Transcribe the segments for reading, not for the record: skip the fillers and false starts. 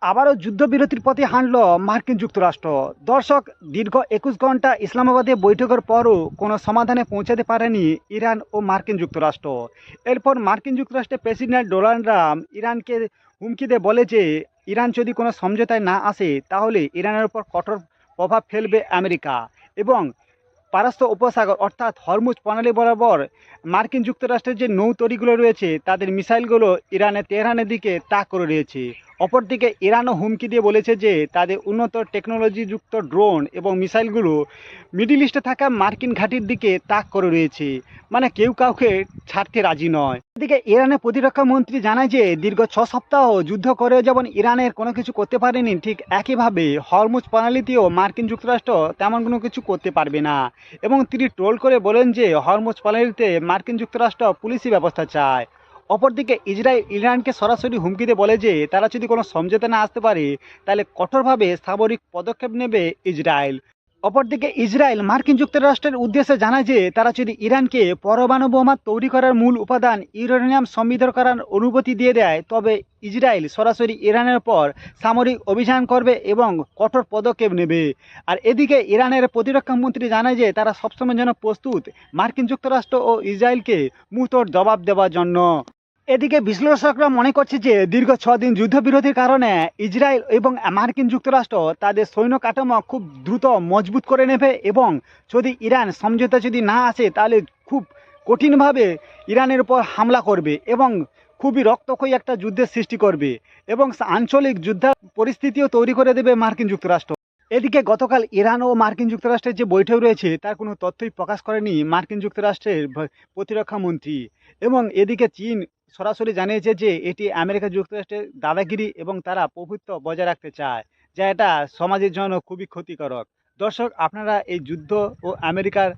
আবারও যুদ্ধবিরতির পথে হাঁটল মার্কিন যুক্তরাষ্ট্র। দর্শক, দীর্ঘ ২১ ঘন্টা ইসলামাবাদে বৈঠকের পরও কোনো সমাধানে পৌঁছাতে পারেনি ইরান ও মার্কিন যুক্তরাষ্ট্র। এরপর মার্কিন যুক্তরাষ্ট্রের প্রেসিডেন্ট ডোনাল্ড ট্রাম্প ইরানকে হুমকি দিয়ে বলে যে ইরান যদি কোনো সমঝোতায় না আসে তাহলে ইরানের উপর কঠোর প্রভাব ফেলবে আমেরিকা। এবং পারস্য উপসাগর অর্থাৎ হরমুজ প্রণালী বরাবর মার্কিন যুক্তরাষ্ট্রের যে নৌতরীগুলো রয়েছে তাদের মিসাইলগুলো তেহরানের দিকে তাক করে রয়েছে। অপরদিকে ইরানও হুমকি দিয়ে বলেছে যে তাদের উন্নত টেকনোলজিযুক্ত ড্রোন এবং মিসাইলগুলো মিডল ইস্টে থাকা মার্কিন ঘাঁটির দিকে তাক করে রয়েছে। মানে কেউ কাউকে ছাড়তে রাজি নয়। এদিকে ইরানের প্রতিরক্ষা মন্ত্রী জানায় যে দীর্ঘ 6 সপ্তাহ যুদ্ধ করে যেমন ইরানের কোনো কিছু করতে পারেনি, ঠিক একইভাবে হরমুজ প্রণালীতেও মার্কিন যুক্তরাষ্ট্র তেমন কোনো কিছু করতে পারবে না। এবং তিনি ট্রোল করে বলেন যে হরমুজ প্রণালীতে মার্কিন যুক্তরাষ্ট্র পুলিশি ব্যবস্থা চায়। অপরদিকে ইসরায়েল ইরানকে সরাসরি হুমকি দিয়ে বলে যে তারা যদি কোনো সমঝোতা না আসতে পারে তাহলে কঠোরভাবে সামরিক পদক্ষেপ নেবে ইসরায়েল। অপরদিকে ইসরায়েল মার্কিন যুক্তরাষ্ট্রের উদ্দেশ্যে জানায় যে তারা যদি ইরানকে পরমাণু বোমা তৈরি করার মূল উপাদান ইউরেনিয়াম সমৃদ্ধ করার অনুমতি দিয়ে দেয় তবে ইসরায়েল সরাসরি ইরানের পর সামরিক অভিযান করবে এবং কঠোর পদক্ষেপ নেবে। আর এদিকে ইরানের প্রতিরক্ষা মন্ত্রী জানায় যে তারা সবসময় যেন প্রস্তুত মার্কিন যুক্তরাষ্ট্র ও ইসরায়েলকে মুহূর্তের জবাব দেওয়ার জন্য। এদিকে বিশ্লেষকরা মনে করছে যে দীর্ঘ 6 দিন যুদ্ধবিরতির কারণে ইসরায়েল এবং মার্কিন যুক্তরাষ্ট্র তাদের সৈন্য কাঠামো খুব দ্রুত মজবুত করে নেবে এবং যদি ইরান সমঝোতা যদি না আসে তাহলে খুব কঠিনভাবে ইরানের উপর হামলা করবে এবং খুবই রক্তক্ষয়ী একটা যুদ্ধের সৃষ্টি করবে এবং আঞ্চলিক যুদ্ধ পরিস্থিতিও তৈরি করে দেবে মার্কিন যুক্তরাষ্ট্র। এদিকে গতকাল ইরান ও মার্কিন যুক্তরাষ্ট্রের যে বৈঠক রয়েছে তার কোনো তথ্যই প্রকাশ করেনি মার্কিন যুক্তরাষ্ট্রের প্রতিরক্ষা মন্ত্রী। এবং এদিকে চীন সরাসরি জানিয়েছে যে এটি আমেরিকা যুক্তরাষ্ট্রের দাদাগিরি এবং তারা প্রভুত্ব বজায় রাখতে চায়, যা এটা সমাজের জন্য খুবই ক্ষতিকারক। দর্শক, আপনারা এই যুদ্ধ ও আমেরিকার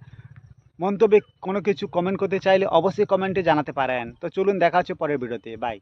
মন্তব্যে কোনো কিছু কমেন্ট করতে চাইলে অবশ্যই কমেন্টে জানাতে পারেন। তো চলুন, দেখা হচ্ছে পরের ভিডিওতে। বাই।